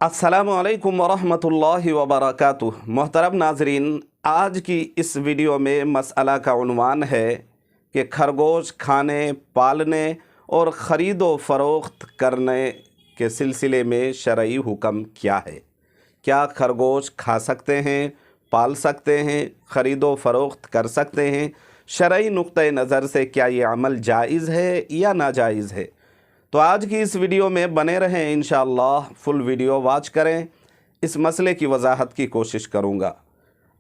अस्सलामुअलैकुम वरहमतुल्लाहि वबरकातुह। मोहतरम नाजरीन, आज की इस वीडियो में मसला का उन्वान है कि खरगोश खाने, पालने और ख़रीदो फ़रोख्त करने के सिलसिले में शरई हुक्म क्या है। क्या खरगोश खा सकते हैं, पाल सकते हैं, ख़रीदो फ़रोख्त कर सकते हैं? शरई नुक्ते नज़र से क्या ये अमल जायज़ है या नाजायज़ है? तो आज की इस वीडियो में बने रहें, इंशाअल्लाह फुल वीडियो वॉच करें। इस मसले की वजाहत की कोशिश करूँगा।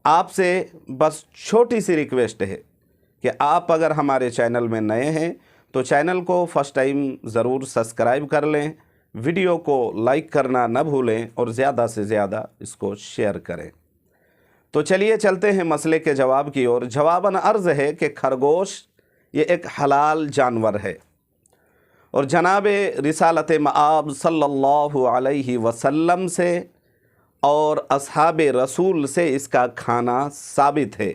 आपसे बस छोटी सी रिक्वेस्ट है कि आप अगर हमारे चैनल में नए हैं तो चैनल को फ़र्स्ट टाइम ज़रूर सब्सक्राइब कर लें, वीडियो को लाइक करना न भूलें और ज़्यादा से ज़्यादा इसको शेयर करें। तो चलिए चलते हैं मसले के जवाब की ओर। जवाबन अर्ज़ है कि खरगोश ये एक हलाल जानवर है और जनाब रिसालत मआब सल्लल्लाहु अलैहि वसल्लम से और अस्हाब रसूल से इसका खाना साबित है।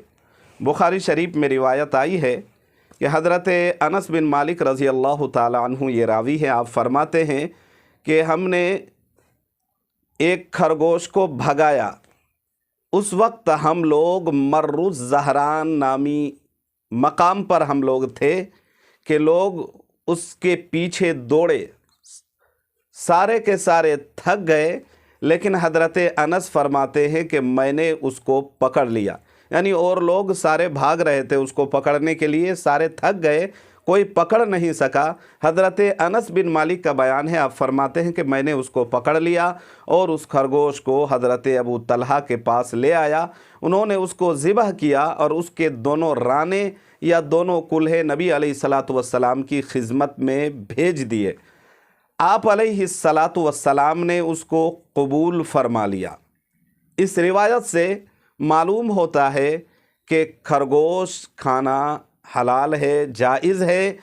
बुखारी शरीफ में रिवायत आई है कि हज़रत अनस बिन मालिक रज़ी अल्लाह ताला अन्हु ये रावी है। आप फरमाते हैं कि हमने एक खरगोश को भगाया। उस वक्त हम लोग मर्रुज़ ज़हरान नामी मकाम पर हम लोग थे कि लोग उसके पीछे दौड़े, सारे के सारे थक गए, लेकिन हज़रत अनस फरमाते हैं कि मैंने उसको पकड़ लिया। यानी और लोग सारे भाग रहे थे उसको पकड़ने के लिए, सारे थक गए, कोई पकड़ नहीं सका। हज़रत अनस बिन मालिक का बयान है, आप फरमाते हैं कि मैंने उसको पकड़ लिया और उस खरगोश को हज़रत अबू तलहा के पास ले आया। उन्होंने उसको ज़िबह किया और उसके दोनों राने या दोनों कुल्हे नबी अलैहिस्सलातु वस्सलाम की खिदमत में भेज दिए। आप अलैहिस्सलातु वस्सलाम ने उसको कबूल फरमा लिया। इस रिवायत से मालूम होता है कि खरगोश खाना हलाल है, जायज़ है,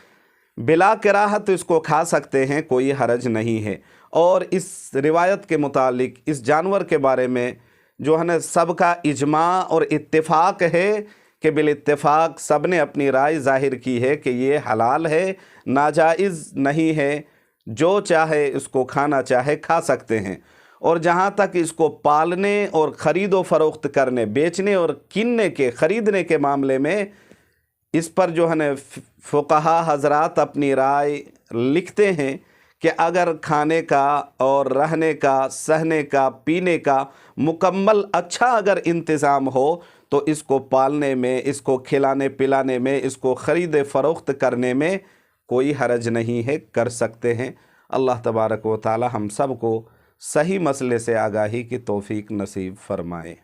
बिला कराहत इसको खा सकते हैं, कोई हरज नहीं है। और इस रिवायत के मुतालिक इस जानवर के बारे में जो है ना सबका इजमा और इत्तेफाक है कि बिल इत्तेफाक सब ने अपनी राय ज़ाहिर की है कि ये हलाल है, नाजायज़ नहीं है। जो चाहे इसको खाना चाहे खा सकते हैं। और जहाँ तक इसको पालने और ख़रीदो फ़रोख्त करने, बेचने और किनने के, ख़रीदने के मामले में इस पर जो है ना फ़ुक़हा हज़रात अपनी राय लिखते हैं कि अगर खाने का और रहने का, सहने का, पीने का मुकम्मल अच्छा अगर इंतज़ाम हो तो इसको पालने में, इसको खिलाने पिलाने में, इसको ख़रीद फ़रोख्त करने में कोई हरज नहीं है, कर सकते हैं। अल्लाह तबारक व तआला हम सब को सही मसले से आगाही की तौफ़ीक नसीब फ़रमाए।